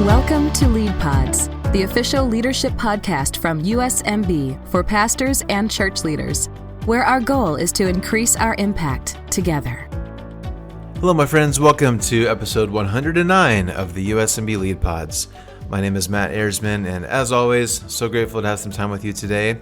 Welcome to Lead Pods, the official leadership podcast from USMB for pastors and church leaders, where our goal is to increase our impact together. Hello, my friends. Welcome to episode 109 of the USMB Lead Pods. My name is Matt Ayersman, and as always, so grateful to have some time with you today.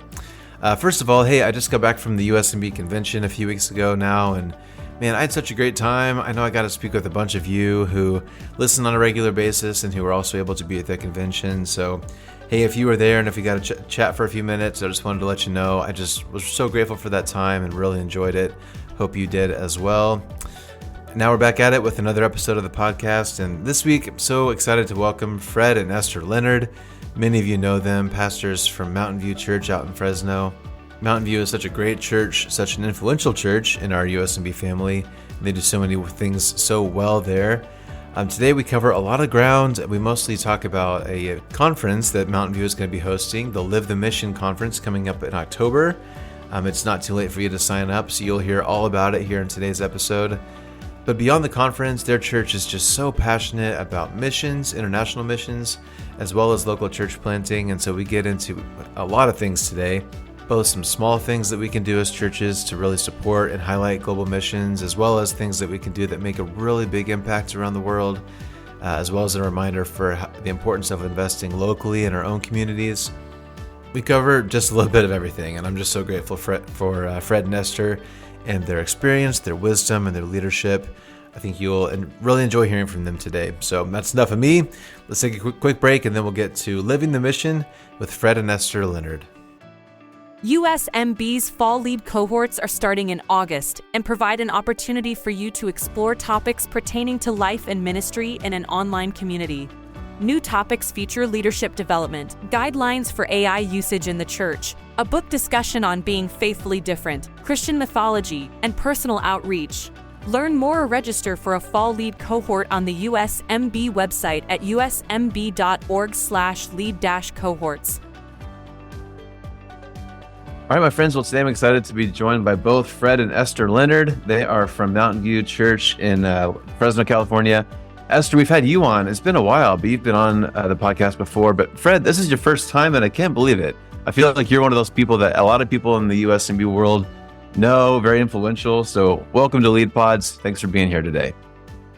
First of all, hey, I just got back from the USMB convention a few weeks ago now, and man, I had such a great time. I know I got to speak with a bunch of you who listen on a regular basis and who were also able to be at that convention. So, hey, if you were there and if you got to chat for a few minutes, I just wanted to let you know I just was so grateful for that time and really enjoyed it. Hope you did as well. Now we're back at it with another episode of the podcast, and this week I'm so excited to welcome Fred and Esther Leonard. Many of you know them, pastors from Mountain View Church out in Fresno. Mountain View is such a great church, such an influential church in our USMB family. And they do so many things so well there. Today we cover a lot of ground. We mostly talk about a conference that Mountain View is going to be hosting, the Live the Mission Conference coming up in October. It's not too late for you to sign up, so you'll hear all about it here in today's episode. But beyond the conference, their church is just so passionate about missions, international missions, as well as local church planting. And so we get into a lot of things today. Both some small things that we can do as churches to really support and highlight global missions, as well as things that we can do that make a really big impact around the world, as well as a reminder for the importance of investing locally in our own communities. We cover just a little bit of everything, and I'm just so grateful for Fred and Esther and their experience, their wisdom, and their leadership. I think you'll really enjoy hearing from them today. So that's enough of me. Let's take a quick break, and then we'll get to Living the Mission with Fred and Esther Leonard. USMB's fall lead cohorts are starting in August and provide an opportunity for you to explore topics pertaining to life and ministry in an online community. New topics feature leadership development, guidelines for AI usage in the church, a book discussion on being faithfully different, Christian mythology, and personal outreach. Learn more or register for a fall lead cohort on the USMB website at usmb.org/lead-cohorts. All right, my friends. Well, today I'm excited to be joined by both Fred and Esther Leonard. They are from Mountain View Church in Fresno, California. Esther, we've had you on. It's been a while, but you've been on the podcast before. But Fred, this is your first time, and I can't believe it. I feel like you're one of those people that a lot of people in the USMB world know, very influential. So welcome to Lead Pods. Thanks for being here today.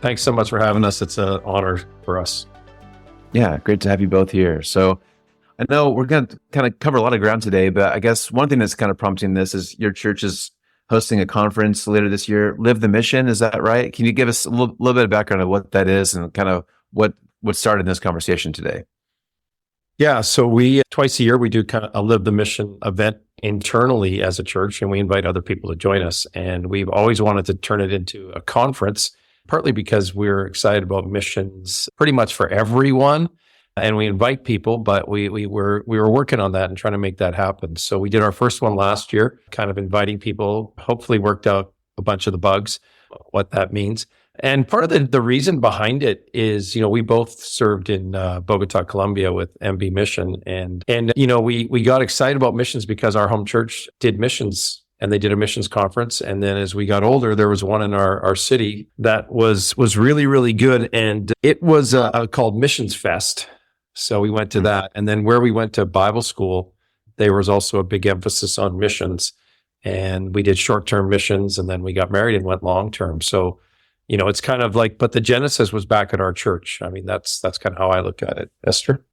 Thanks so much for having us. It's an honor for us. Yeah, great to have you both here. So I know we're going to kind of cover a lot of ground today, but I guess one thing that's kind of prompting this is your church is hosting a conference later this year, Live the Mission. Is that right? Can you give us a little bit of background of what that is and kind of what started this conversation today? Yeah, so we twice a year we do kind of a Live the Mission event internally as a church, and we invite other people to join us. And we've always wanted to turn it into a conference, partly because we're excited about missions pretty much for everyone. And we invite people, but we were working on that and trying to make that happen. So we did our first one last year, kind of inviting people, hopefully worked out a bunch of the bugs, what that means. And part of the reason behind it is, we both served in Bogota, Colombia with MB Mission. And we got excited about missions because our home church did missions, and they did a missions conference. And then as we got older, there was one in our city that was really, really good. And it was called Missions Fest. So we went to that. And then where we went to Bible school, there was also a big emphasis on missions. And we did short-term missions, and then we got married and went long-term. So, it's kind of like, but the genesis was back at our church. I mean, that's kind of how I look at it. Esther?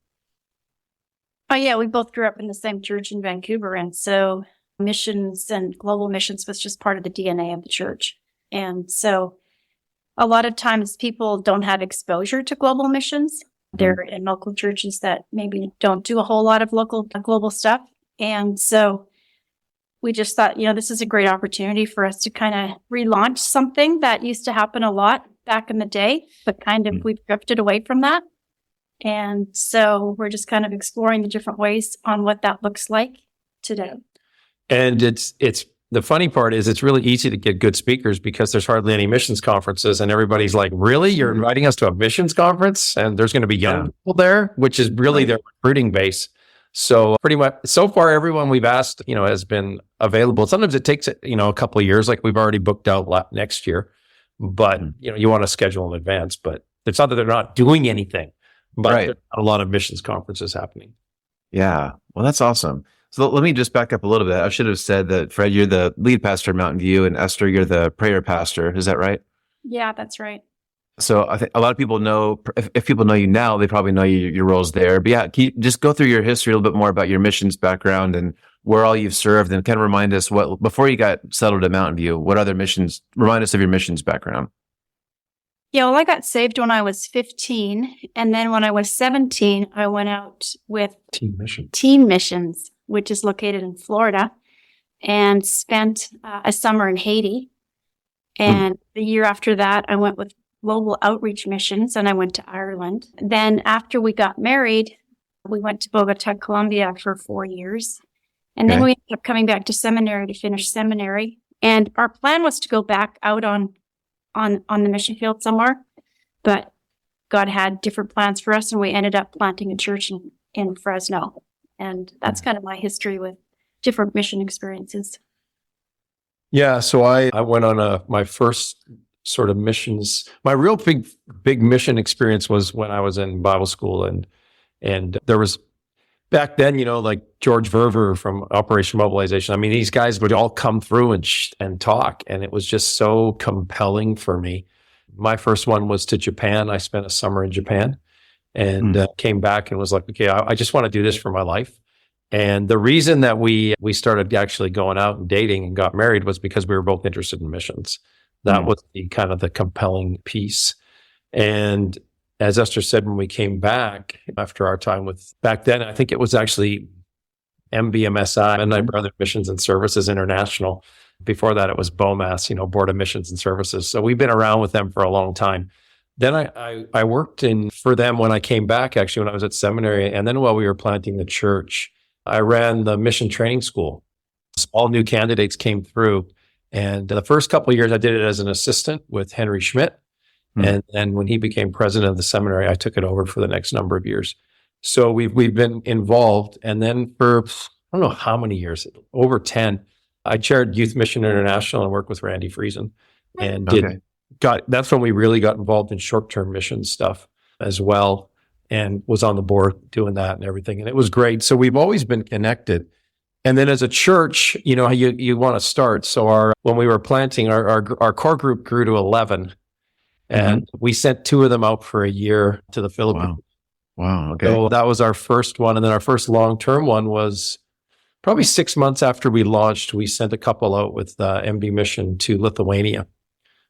Oh, yeah, we both grew up in the same church in Vancouver. And so missions and global missions was just part of the DNA of the church. And so a lot of times people don't have exposure to global missions. They're in local churches that maybe don't do a whole lot of global stuff. And so we just thought, this is a great opportunity for us to kind of relaunch something that used to happen a lot back in the day, but kind of we've drifted away from that. And so we're just kind of exploring the different ways on what that looks like today. And it's the funny part is it's really easy to get good speakers because there's hardly any missions conferences, and everybody's like, really? You're inviting us to a missions conference? And there's going to be young people there, which is really their recruiting base. So pretty much so far, everyone we've asked, has been available. Sometimes it takes, a couple of years, like we've already booked out next year, but you want to schedule in advance, but it's not that they're not doing anything. but Right. there's not a lot of missions conferences happening. Yeah. Well, that's awesome. So let me just back up a little bit. I should have said that, Fred, you're the lead pastor at Mountain View, and Esther, you're the prayer pastor. Is that right? Yeah, that's right. So I think a lot of people know, if people know you now, they probably know your roles there. But yeah, can you just go through your history a little bit more about your missions background and where all you've served, and kind of remind us before you got settled at Mountain View, what other missions, remind us of your missions background. Yeah, well, I got saved when I was 15. And then when I was 17, I went out with Teen Missions, which is located in Florida, and spent a summer in Haiti. And the year after that, I went with Global Outreach Missions, and I went to Ireland. Then after we got married, we went to Bogota, Colombia for 4 years. And then we ended up coming back to seminary to finish seminary. And our plan was to go back out on the mission field somewhere. But God had different plans for us, and we ended up planting a church in Fresno. And that's kind of my history with different mission experiences. Yeah, so I went on my first sort of missions. My real big mission experience was when I was in Bible school, and there was back then, like George Verver from Operation Mobilization. I mean, these guys would all come through and talk, and it was just so compelling for me. My first one was to Japan. I spent a summer in Japan and came back and was like, okay, I just want to do this for my life. And the reason that we started actually going out and dating and got married was because we were both interested in missions. That was the kind of the compelling piece. And as Esther said, when we came back after our time back then, I think it was actually MBMSI, Mennonite Brethren Missions and Services International. Before that, it was BOMAS, Board of Missions and Services. So we've been around with them for a long time. Then I worked for them when I came back, actually, when I was at seminary. And then while we were planting the church, I ran the mission training school. All new candidates came through. And the first couple of years, I did it as an assistant with Henry Schmidt. And then when he became president of the seminary, I took it over for the next number of years. So we've been involved. And then for, I don't know how many years, over 10, I chaired Youth Mission International and worked with Randy Friesen. And that's when we really got involved in short-term mission stuff as well, and was on the board doing that and everything. And it was great. So we've always been connected. And then as a church, you want to start. So when we were planting, our core group grew to 11. And we sent 2 of them out for a year to the Philippines. Wow. Okay. So that was our first one. And then our first long-term one was probably 6 months after we launched. We sent a couple out with MB Mission to Lithuania.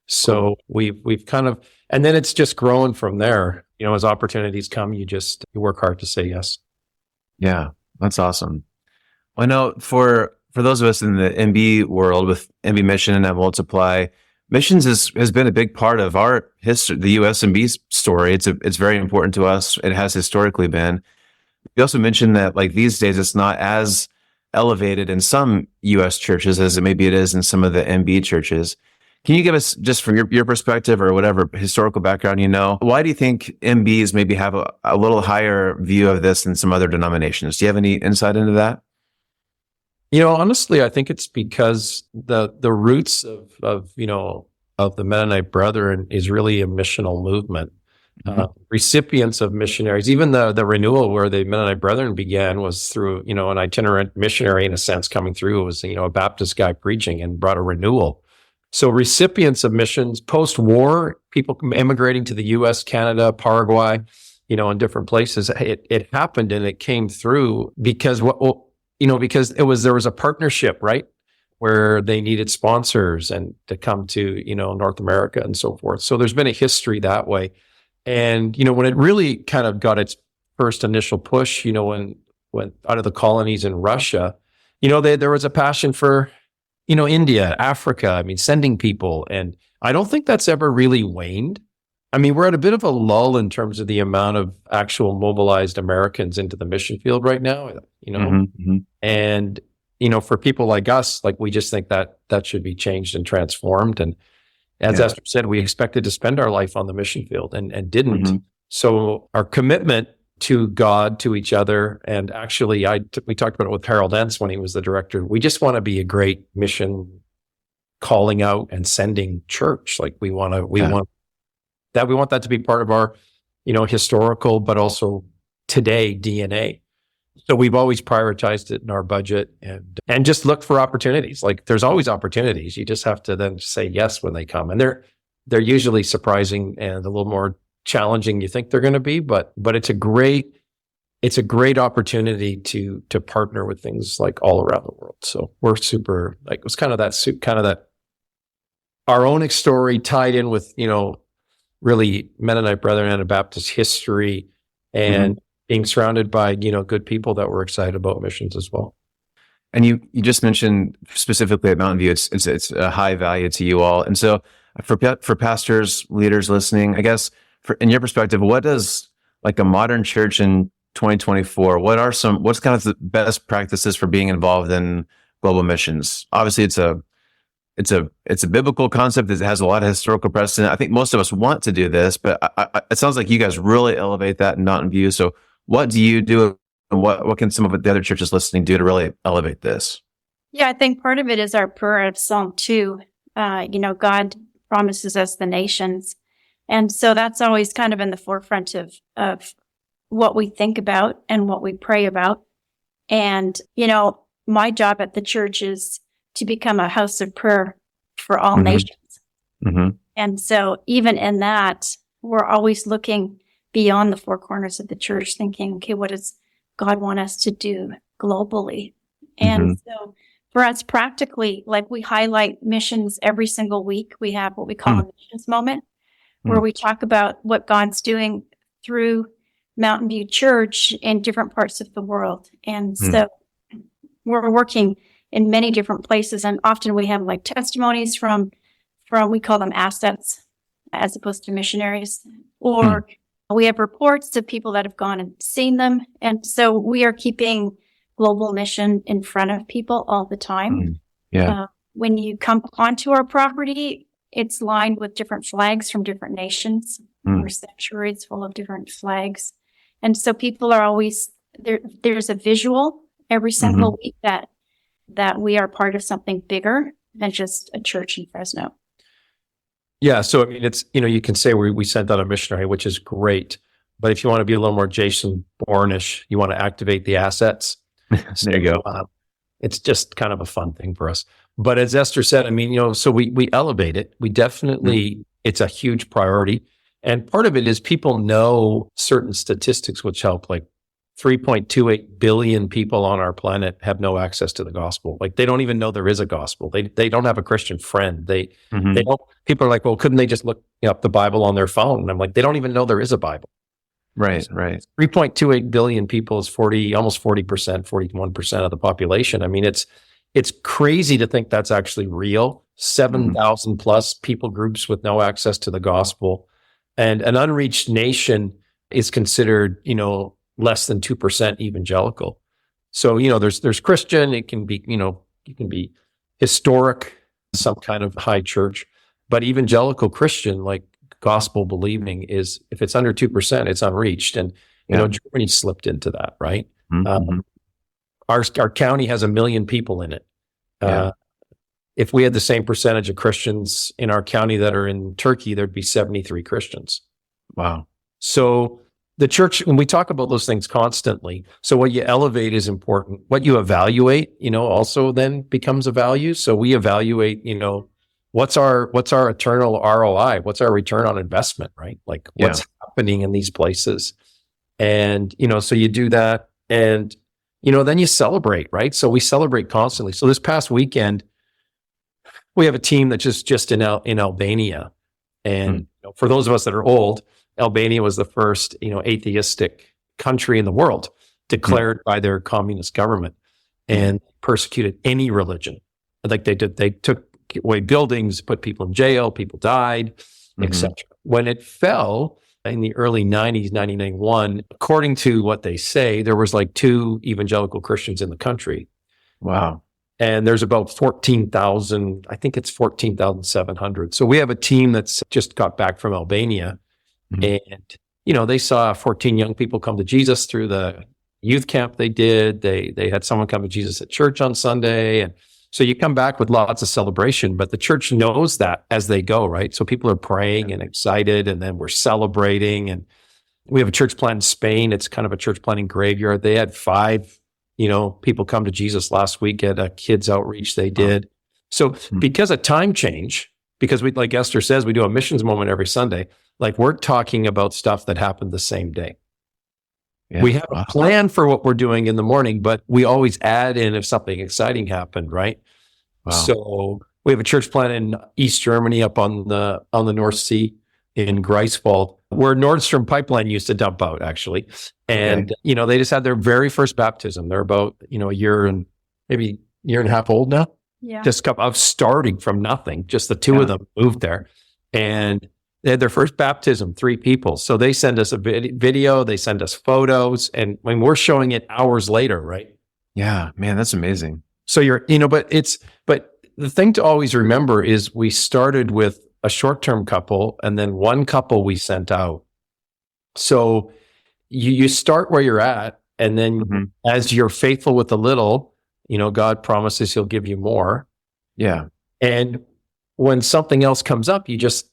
So we've kind of, and then it's just grown from there. As opportunities come, you work hard to say yes. Yeah, that's awesome. Well, I know for those of us in the MB world with MB Mission and Multiply, missions has been a big part of our history, the USMB story. It's very important to us. It has historically been. You also mentioned that like these days, it's not as elevated in some U.S. churches as maybe it is in some of the MB churches. Can you give us, just from your perspective or whatever historical background why do you think MBs maybe have a little higher view of this than some other denominations? Do you have any insight into that? Honestly, I think it's because the roots of the Mennonite Brethren is really a missional movement. Recipients of missionaries, even the renewal where the Mennonite Brethren began was through, an itinerant missionary in a sense coming through. It was, a Baptist guy preaching and brought a renewal. So recipients of missions, post-war, people immigrating to the U.S., Canada, Paraguay, in different places, it happened and it came through because because there was a partnership, right? Where they needed sponsors and to come to, North America and so forth. So there's been a history that way. And, when it really kind of got its first initial push, when out of the colonies in Russia, there was a passion for, India, Africa, sending people. And I don't think that's ever really waned. We're at a bit of a lull in terms of the amount of actual mobilized Americans into the mission field right now, And, for people like us, we just think that should be changed and transformed. And as Esther said, we expected to spend our life on the mission field and didn't. So our commitment to God, to each other, and actually we talked about it with Harold Entz when he was the director. We just want to be a great mission calling out and sending church. We want that to be part of historical, but also today DNA. So we've always prioritized it in our budget and just look for opportunities. Like there's always opportunities. You just have to then say yes when they come. And they're usually surprising and a little more challenging than you think they're going to be, but it's a great opportunity to partner with things like all around the world. So we're super, like, it was kind of that our own story tied in with, really Mennonite Brethren and Baptist history and being surrounded by, good people that were excited about missions as well. And you just mentioned specifically at Mountain View, it's a high value to you all. And so for pastors, leaders listening, I guess, in your perspective, what does like a modern church in 2024, what's kind of the best practices for being involved in global missions? Obviously it's a biblical concept that has a lot of historical precedent. I think most of us want to do this, but it sounds like you guys really elevate that in Mountain View. So what do you do, and what can some of the other churches listening do to really elevate this? Yeah, I think part of it is our prayer of Psalm 2. God promises us the nations. And so that's always kind of in the forefront of what we think about and what we pray about. And, my job at the church is to become a house of prayer for all nations. And so even in that, we're always looking beyond the four corners of the church, thinking, okay, what does God want us to do globally? And so for us practically, like we highlight missions every single week. We have what we call a missions moment, where we talk about what God's doing through Mountain View Church in different parts of the world. And so we're working in many different places, and often we have like testimonies from we call them assets as opposed to missionaries, or we have reports of people that have gone and seen them. And so we are keeping global mission in front of people all the time. When you come onto our property, it's lined with different flags from different nations. Our sanctuary is full of different flags. And so people are always there. There's a visual every single week that we are part of something bigger than just a church in Fresno. Yeah. So, I mean, it's, you can say we sent out a missionary, which is great. But if you want to be a little more Jason Bourne-ish, you want to activate the assets. There you go. It's just kind of a fun thing for us. But as Esther said, I mean, so we elevate it. We definitely, it's a huge priority. And part of it is people know certain statistics which help, like 3.28 billion people on our planet have no access to the gospel. Like they don't even know there is a gospel. They don't have a Christian friend. They don't, people are like, well, couldn't they just look up the Bible on their phone? And I'm like, they don't even know there is a Bible. Right. 3.28 billion people is almost 40%, 41% of the population. I mean, it's crazy to think that's actually real. 7,000 plus people groups with no access to the gospel. And an unreached nation is considered, less than 2% evangelical. So, there's Christian, it can be, you can be historic, some kind of high church, but evangelical Christian, like gospel believing, is, if it's under 2%, it's unreached. And, Germany slipped into that, right? Our county has 1 million people in it. If we had the same percentage of Christians in our county that are in Turkey, there'd be 73 Christians. Wow. So the church, and we talk about those things constantly. So what you elevate is important. What you evaluate, also then becomes a value. So we evaluate, what's our eternal ROI? What's our return on investment, right? Like what's happening in these places? And, so you do that, and, then you celebrate, right? So we celebrate constantly. So this past weekend, we have a team that's just in Albania. And for those of us that are old, Albania was the first, atheistic country in the world declared by their communist government, and persecuted any religion. Like they took away buildings, put people in jail, people died, etc. When it fell in the early 90s, 1991, according to what they say, there was like 2 evangelical Christians in the country. Wow. And there's about 14,000, I think it's 14,700. So we have a team that's just got back from Albania. And, they saw 14 young people come to Jesus through the youth camp they did. They had someone come to Jesus at church on Sunday. And so you come back with lots of celebration, but the church knows that as they go, right? So people are praying and excited, and then we're celebrating. And We have a church plant in Spain. It's kind of a church planting graveyard. They had 5, people come to Jesus last week at a kids outreach they did. So because of time change, because we, like Esther says, we do a missions moment every Sunday, like we're talking about stuff that happened the same day. Yeah. We have a plan for what we're doing in the morning, but we always add in if something exciting happened, right? Wow. So we have a church plant in East Germany up on the North Sea in Greifswald, where Nordstrom pipeline used to dump out, actually. And, they just had their very first baptism. They're about, a year and a half old now. Yeah. Just of starting from nothing. Just the two of them moved there. And they had their first baptism, 3 people. So they send us a video, they send us photos, and we're showing it hours later, right? Yeah, man, that's amazing. So but the thing to always remember is we started with a short-term couple and then one couple we sent out. So you start where you're at, and then as you're faithful with the little, God promises he'll give you more. Yeah. And when something else comes up, you just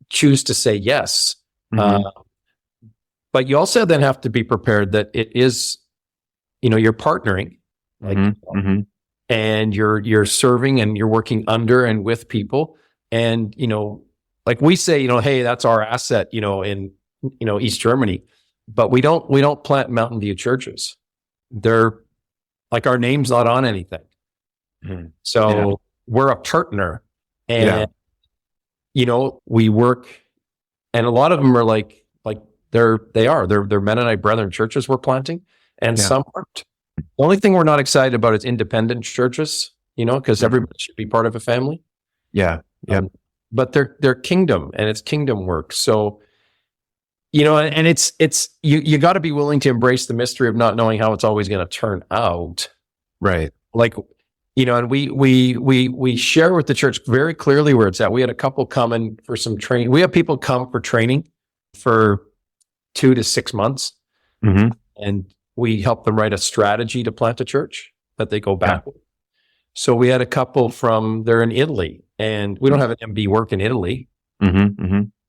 choose to say yes. But you also then have to be prepared that it is, you're partnering, and you're serving and you're working under and with people. And, like we say, hey, that's our asset, in, East Germany, but we don't plant Mountain View churches. They're like, our name's not on anything. So we're a partner, and, we work, and a lot of them are like they're Mennonite Brethren churches we're planting, and some aren't. The only thing we're not excited about is independent churches, because everybody should be part of a family. Yeah. Yeah. But they're kingdom, and it's kingdom work. So, and it's you got to be willing to embrace the mystery of not knowing how it's always going to turn out. Right. Like, and we share with the church very clearly where it's at. We had a couple coming for some training. We have people come for training for 2 to 6 months. And we help them write a strategy to plant a church that they go back with. So we had a couple they're in Italy, and we don't have an MB work in Italy,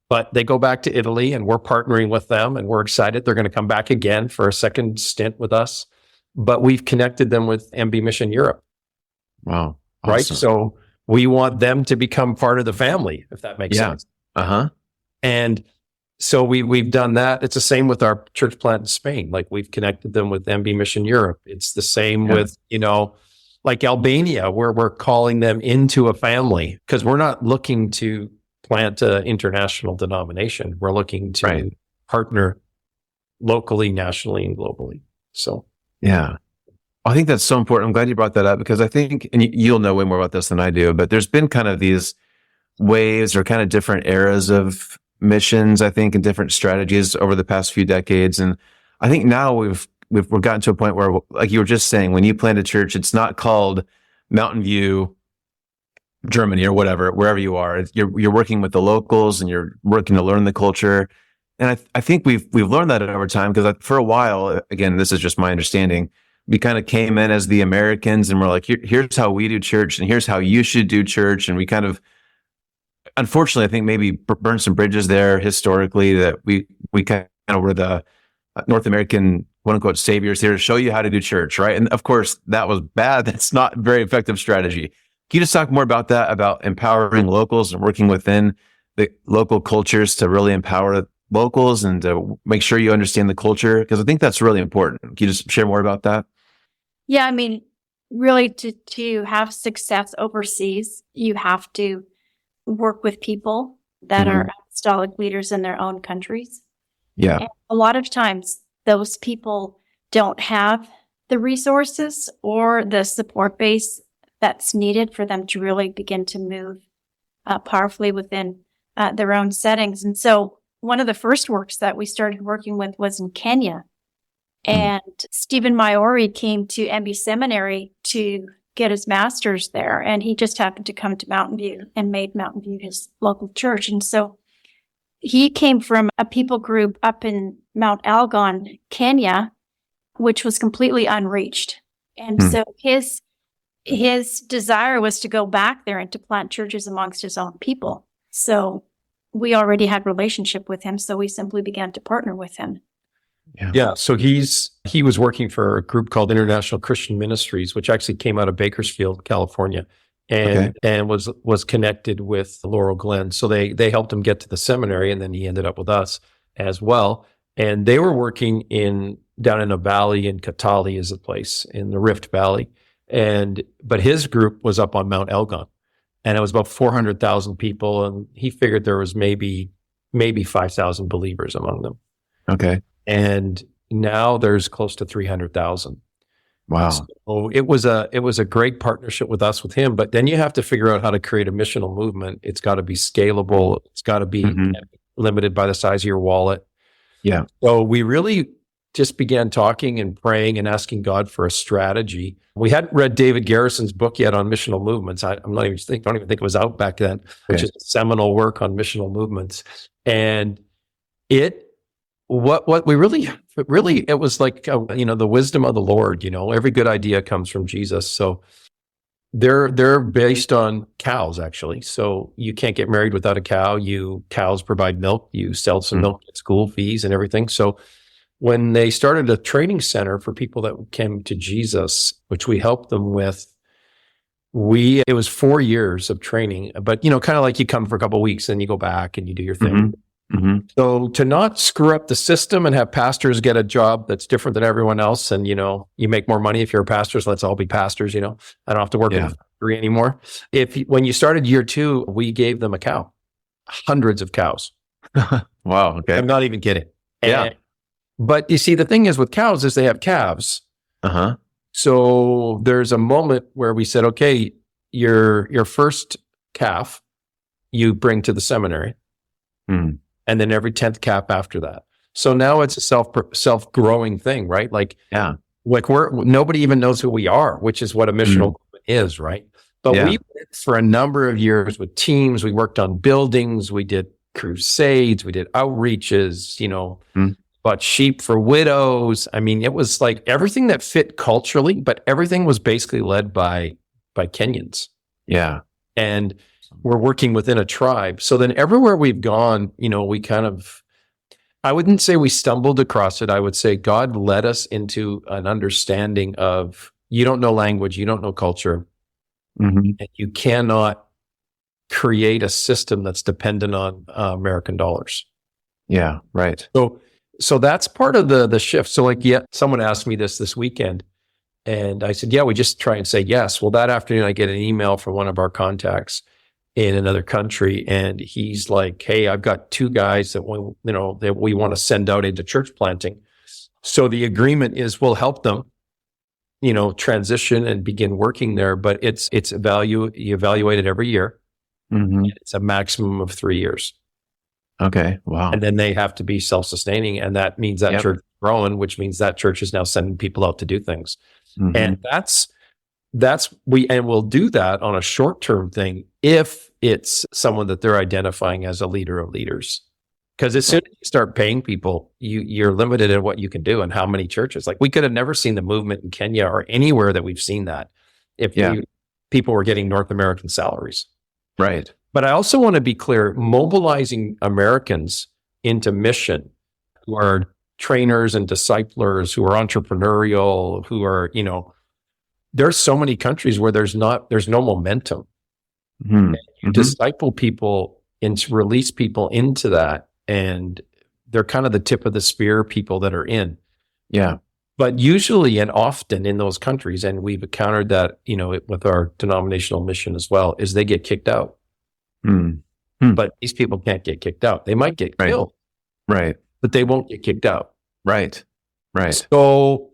but they go back to Italy, and we're partnering with them, and we're excited. They're going to come back again for a second stint with us, but we've connected them with MB Mission Europe. Wow. Awesome. Right. So we want them to become part of the family, if that makes sense. And so we've done that. It's the same with our church plant in Spain. Like, we've connected them with MB Mission Europe. It's the same with, like Albania, where we're calling them into a family, because we're not looking to plant an international denomination. We're looking to partner locally, nationally, and globally. So, I think that's so important. I'm glad you brought that up, because I think, and you'll know way more about this than I do, but there's been kind of these waves or kind of different eras of missions, I think, and different strategies over the past few decades. And I think now we've gotten to a point where, like you were just saying, when you plant a church, it's not called Mountain View, Germany, or whatever, wherever you are. You're working with the locals, and you're working to learn the culture. And I think we've learned that over time, because for a while, again, this is just my understanding, we kind of came in as the Americans, and we're like, here's how we do church, and here's how you should do church. And we kind of, unfortunately, I think maybe burned some bridges there historically, that we kind of were the North American, quote unquote, saviors here to show you how to do church, right? And of course, that was bad. That's not a very effective strategy. Can you just talk more about that, about empowering locals and working within the local cultures to really empower locals and to make sure you understand the culture? Because I think that's really important. Can you just share more about that? Yeah, I mean, really, to have success overseas, you have to work with people that are apostolic leaders in their own countries. Yeah. And a lot of times, those people don't have the resources or the support base that's needed for them to really begin to move powerfully within their own settings. And so one of the first works that we started working with was in Kenya. And Stephen Maori came to MB Seminary to get his master's there. And he just happened to come to Mountain View and made Mountain View his local church. And so he came from a people group up in Mount Elgon, Kenya, which was completely unreached. And so his desire was to go back there and to plant churches amongst his own people. So we already had relationship with him, so we simply began to partner with him. Yeah. So he was working for a group called International Christian Ministries, which actually came out of Bakersfield, California, and was connected with Laurel Glen. So they helped him get to the seminary, and then he ended up with us as well. And they were working down in a valley in Katali is a place in the Rift Valley. But his group was up on Mount Elgon, and it was about 400,000 people. And he figured there was maybe 5,000 believers among them. Okay. And now there's close to 300,000. Wow. So it was a great partnership with us, with him. But then you have to figure out how to create a missional movement. It's got to be scalable. It's got to be limited by the size of your wallet. Yeah. So we really just began talking and praying and asking God for a strategy. We hadn't read David Garrison's book yet on missional movements. Don't even think it was out back then, which is a seminal work on missional movements. And what we really, it was like, the wisdom of the Lord, every good idea comes from Jesus. So they're based on cows, actually. So you can't get married without a cow. Cows provide milk. You sell some milk, get school fees and everything. So when they started a training center for people that came to Jesus, which we helped them with, it was 4 years of training, but kind of like you come for a couple of weeks and you go back and you do your thing. So to not screw up the system and have pastors get a job that's different than everyone else, and you make more money if you're a pastor, so let's all be pastors. I don't have to work in a factory anymore. When you started year 2, we gave them a cow, hundreds of cows. Wow. Okay. I'm not even kidding. Yeah. But you see, the thing is with cows is they have calves. So there's a moment where we said, okay, your first calf you bring to the seminary. And then every 10th calf after that. So now it's a self-growing thing, right? Like nobody even knows who we are, which is what a missional movement is, right? But we went for a number of years with teams. We worked on buildings. We did crusades. We did outreaches, bought sheep for widows. I mean, it was like everything that fit culturally, but everything was basically led by Kenyans. Yeah. And we're working within a tribe. So then everywhere we've gone, we I wouldn't say we stumbled across it. I would say God led us into an understanding of, you don't know language, you don't know culture, and you cannot create a system that's dependent on American dollars. Yeah, right. So that's part of the shift. So someone asked me this weekend, and I said, we just try and say yes. Well, that afternoon I get an email from one of our contacts in another country, and he's like, hey, I've got 2 guys that we want to send out into church planting. So the agreement is we'll help them, transition and begin working there, but it's you evaluate it every year. It's a maximum of 3 years. Okay. Wow. And then they have to be self-sustaining, and that means that church is growing, which means that church is now sending people out to do things. And we'll do that on a short-term thing if it's someone that they're identifying as a leader of leaders. Because as soon as you start paying people, you're limited in what you can do and how many churches. Like, we could have never seen the movement in Kenya or anywhere that we've seen that if people were getting North American salaries. Right. But I also want to be clear, mobilizing Americans into mission, who are trainers and disciplers, who are entrepreneurial, who are, there's so many countries where there's no momentum. You disciple people and release people into that, and they're kind of the tip of the spear people that are in. Yeah. But usually and often in those countries, and we've encountered that, with our denominational mission as well, is they get kicked out. But these people can't get kicked out. They might get killed. Right. But they won't get kicked out. Right. So,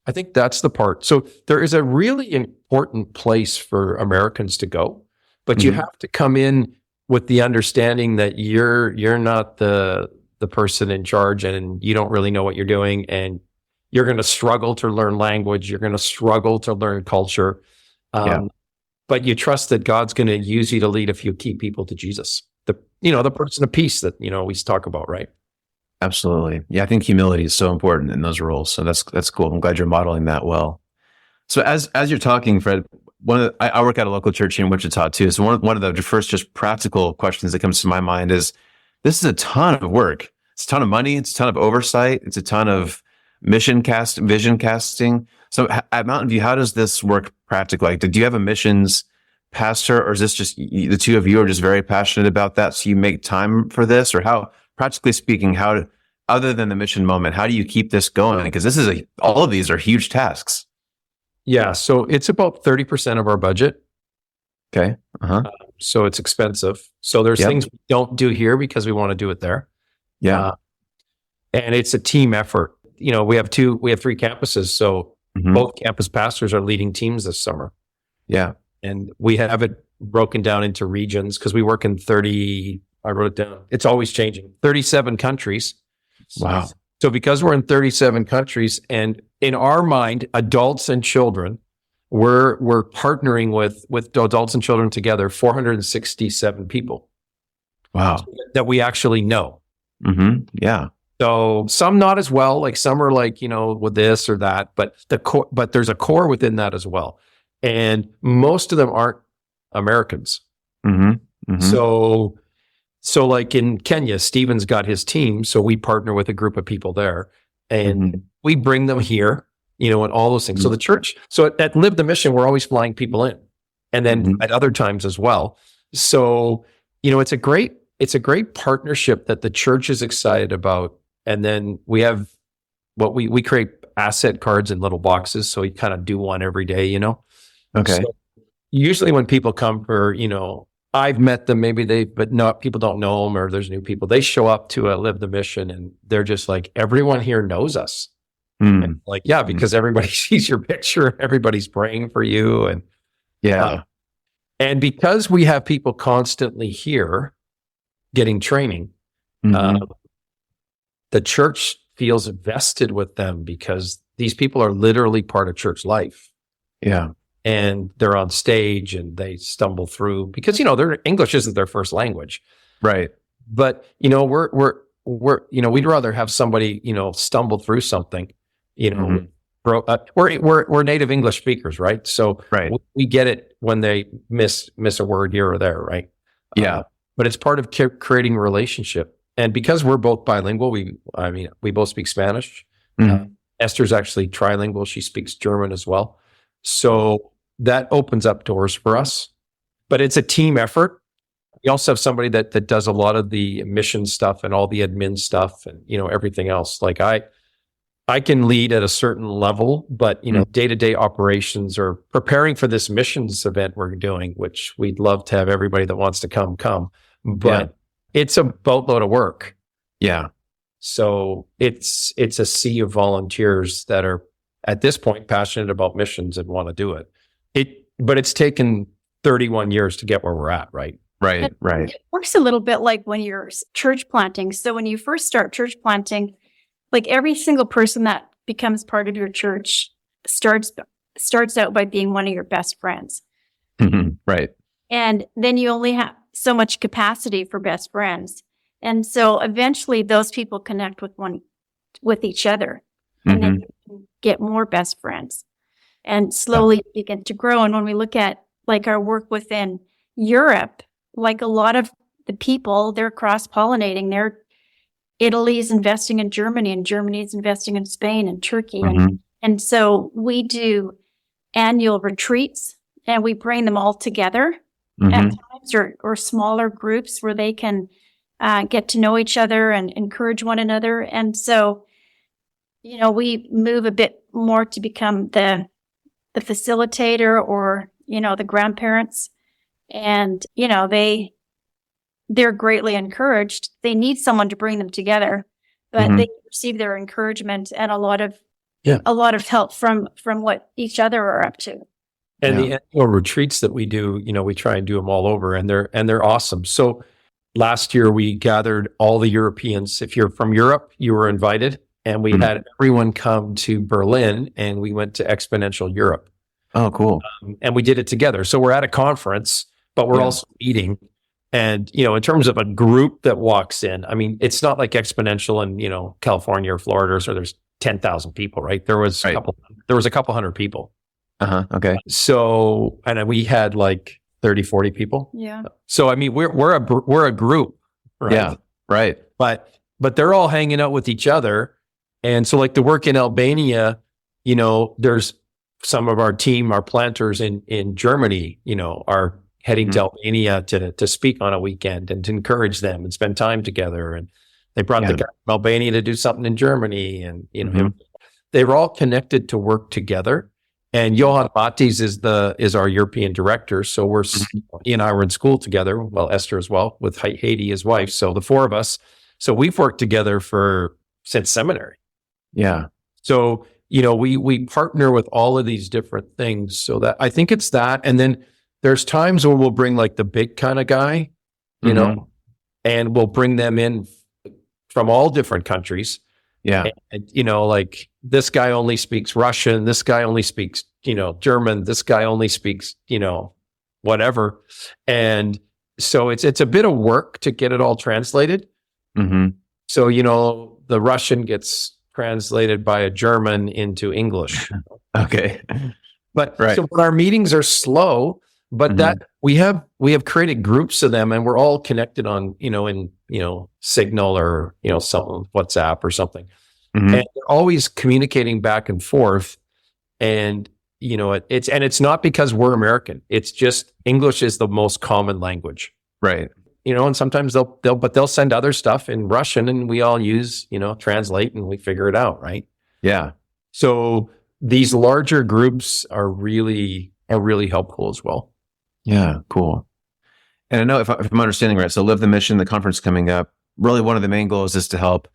I think that's the part. So there is a really important place for Americans to go, but you have to come in with the understanding that you're not the person in charge, and you don't really know what you're doing, and you're going to struggle to learn language. You're going to struggle to learn culture. But you trust that God's going to use you to lead a few key people to Jesus. The person of peace that, we talk about, right? Absolutely. Yeah, I think humility is so important in those roles. So that's cool. I'm glad you're modeling that well. So as you're talking, Fred, I work at a local church here in Wichita too. So one of the first just practical questions that comes to my mind is, this is a ton of work. it's a ton of money. It's a ton of oversight. It's a ton of vision casting. So at Mountain View, how does this work practically? Like, do you have a missions pastor, or is this just the two of you are just very passionate about that? So you make time for this, or how, practically speaking, other than the mission moment, how do you keep this going? Because all of these are huge tasks. Yeah. So it's about 30% of our budget. Okay. So it's expensive. So there's things we don't do here because we want to do it there. Yeah. And it's a team effort. We have 3 campuses. So both campus pastors are leading teams this summer. Yeah. And we have it broken down into regions because we work in I wrote it down. It's always changing. 37 countries. Wow. So because we're in 37 countries, and in our mind, adults and children, we're partnering with adults and children together, 467 people. Wow. That we actually know. Yeah. So some not as well, like some are like, with this or that, but there's a core within that as well. And most of them aren't Americans. So like in Kenya, Stephen's got his team. So we partner with a group of people there and we bring them here, and all those things. So the church, at Live the Mission, we're always flying people in, and then at other times as well. So, it's a great partnership that the church is excited about. And then we have we create asset cards in little boxes. So we kind of do one every day, Okay. So usually when people come for, I've met them, but not, people don't know them, or there's new people. They show up to Live the Mission and they're just like, everyone here knows us. And like, yeah, because everybody sees your picture, everybody's praying for you. And and because we have people constantly here getting training, the church feels invested with them because these people are literally part of church life. Yeah. And they're on stage and they stumble through because, their English isn't their first language. Right. But, we'd rather have somebody, stumble through something, we're native English speakers, right? So we get it when they miss a word here or there, right? Yeah. But it's part of creating a relationship. And because we're both bilingual, we both speak Spanish. Esther's actually trilingual. She speaks German as well. So that opens up doors for us, but it's a team effort. We also have somebody that does a lot of the mission stuff and all the admin stuff and, everything else. Like I can lead at a certain level, but, day-to-day operations or preparing for this missions event we're doing, which we'd love to have everybody that wants to come. But it's a boatload of work. Yeah. So it's a sea of volunteers that are at this point passionate about missions and want to do it. But it's taken 31 years to get where we're at, right? Right. It works a little bit like when you're church planting. So when you first start church planting, like every single person that becomes part of your church starts out by being one of your best friends. Right. And then you only have so much capacity for best friends. And so eventually those people connect with each other. And then you get more best friends and slowly begin to grow. And when we look at like our work within Europe, like a lot of the people, they're cross-pollinating. Italy's investing in Germany, and Germany's investing in Spain and Turkey. And so we do annual retreats and we bring them all together at times or smaller groups where they can get to know each other and encourage one another. And so we move a bit more to become the facilitator or, the grandparents. And, they're greatly encouraged. They need someone to bring them together, but they receive their encouragement and a lot of help from what each other are up to. And the annual retreats that we do, we try and do them all over, and they're awesome. So last year we gathered all the Europeans. If you're from Europe, you were invited. And we had everyone come to Berlin, and we went to Exponential Europe. Oh, cool. And we did it together. So we're at a conference, but we're also eating. And, in terms of a group that walks in, I mean, it's not like Exponential in, California or Florida, so there's 10,000 people, right? There was a couple hundred people. Okay. So, and then we had like 30, 40 people. Yeah. So, I mean, we're a group, right? Yeah. Right. But but they're all hanging out with each other. And so like the work in Albania, there's some of our team, our planters in Germany, are heading to Albania to speak on a weekend and to encourage them and spend time together. And they brought the guy from Albania to do something in Germany. And, they were all connected to work together. And Johan Matis is our European director. So he and I were in school together. Well, Esther as well, with Haiti, his wife. So the four of us. So we've worked together since seminary. Yeah. So, we partner with all of these different things. So that I think it's that. And then there's times when we'll bring like the big kind of guy, and we'll bring them in from all different countries. Yeah. And, like this guy only speaks Russian. This guy only speaks, German. This guy only speaks, whatever. And so it's a bit of work to get it all translated. Mm-hmm. So, the Russian gets translated by a German into English. Okay. But so our meetings are slow, but that we have created groups of them, and we're all connected on, in Signal or, some WhatsApp or something. And they're always communicating back and forth. And, it's not because we're American. It's just English is the most common language. Right. And sometimes they'll send other stuff in Russian, and we all use, translate, and we figure it out. Right. Yeah. So these larger groups are really helpful as well. Yeah. Cool. And I know if I'm understanding right, so Live the Mission, the conference coming up, really one of the main goals is to help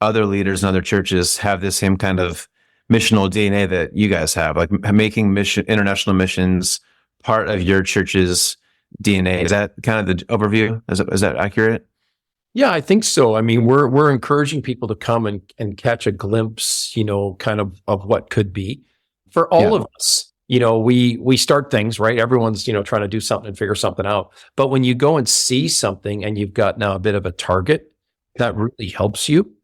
other leaders and other churches have the same kind of missional DNA that you guys have, like making international missions part of your church's DNA. Is that kind of the overview? Is that accurate? Yeah, I think so. I mean, we're encouraging people to come and catch a glimpse, kind of what could be for all of us. We start things, right? Everyone's, trying to do something and figure something out. But when you go and see something and you've got now a bit of a target, that really helps you.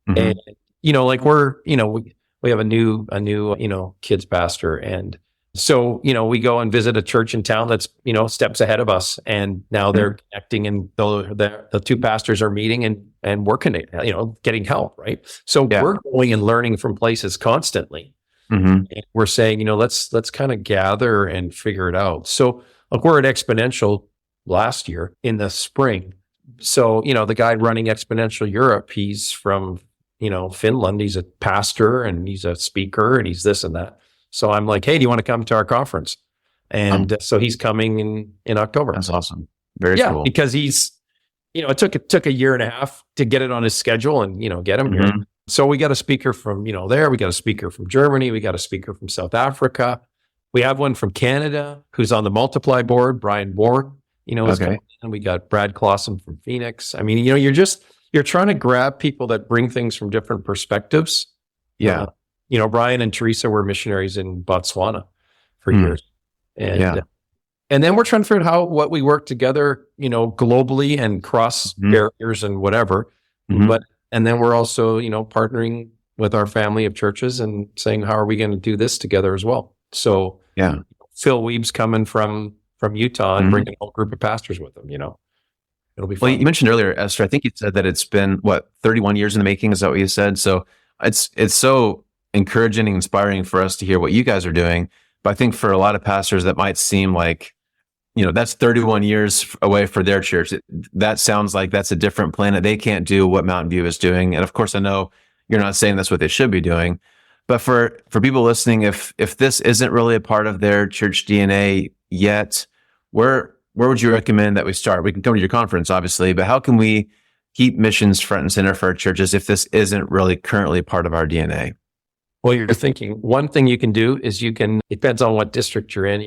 And, like we have a new, kids pastor. And so, we go and visit a church in town that's, steps ahead of us. And now they're connecting, and the two pastors are meeting and working, getting help. Right. So we're going and learning from places constantly. And we're saying, let's kind of gather and figure it out. So like we're at Exponential last year in the spring. So, the guy running Exponential Europe, he's from, Finland. He's a pastor and he's a speaker and he's this and that. So I'm like, hey, do you want to come to our conference? And so he's coming in October. That's awesome. Very cool. Because he's, it took a year and a half to get it on his schedule and, get him here. So we got a speaker from, there. We got a speaker from Germany. We got a speaker from South Africa. We have one from Canada who's on the Multiply board, Brian Bourne, and we got Brad Clausen from Phoenix. I mean, you're trying to grab people that bring things from different perspectives. Yeah. Brian and Teresa were missionaries in Botswana for years. And then we're trying to figure out what we work together, globally and cross barriers and whatever. And then we're also, partnering with our family of churches and saying, how are we going to do this together as well? So Phil Weeb's coming from Utah and bringing a whole group of pastors with him, It'll be fun. Well, you mentioned earlier, Esther, I think you said that it's been 31 years in the making. Is that what you said? So it's so encouraging and inspiring for us to hear what you guys are doing. But I think for a lot of pastors, that might seem like, that's 31 years away for their church. That sounds like that's a different planet. They can't do what Mountain View is doing. And of course, I know you're not saying that's what they should be doing. But for people listening, if this isn't really a part of their church DNA yet, where would you recommend that we start? We can come to your conference, obviously, but how can we keep missions front and center for our churches if this isn't really currently part of our DNA? Well, you're thinking one thing you can do is it depends on what district you're in,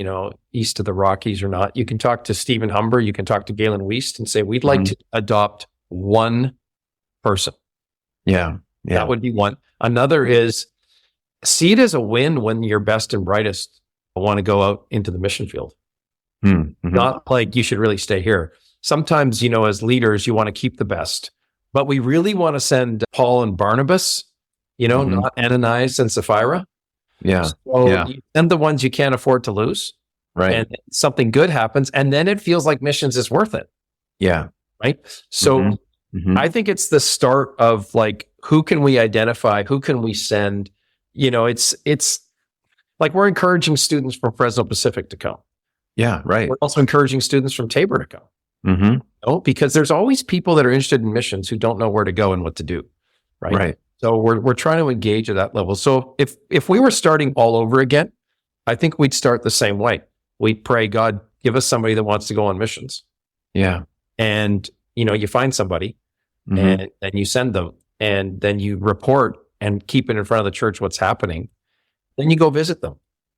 east of the Rockies or not. You can talk to Stephen Humber, you can talk to Galen Wiest and say, we'd like to adopt one person. Yeah. That would be one. Another is see it as a win when your best and brightest want to go out into the mission field. Not like you should really stay here. Sometimes, as leaders, you want to keep the best, but we really want to send Paul and Barnabas, not Ananias and Sapphira. Yeah. So you send the ones you can't afford to lose. Right. And something good happens. And then it feels like missions is worth it. Yeah. Right. So I think it's the start of like, who can we identify? Who can we send? It's like we're encouraging students from Fresno Pacific to come. Yeah, right. We're also encouraging students from Tabor to come. Because there's always people that are interested in missions who don't know where to go and what to do. Right. So we're trying to engage at that level. So if we were starting all over again, I think we'd start the same way. We'd pray, God, give us somebody that wants to go on missions. Yeah. And, you find somebody and then you send them and then you report and keep it in front of the church what's happening. Then you go visit them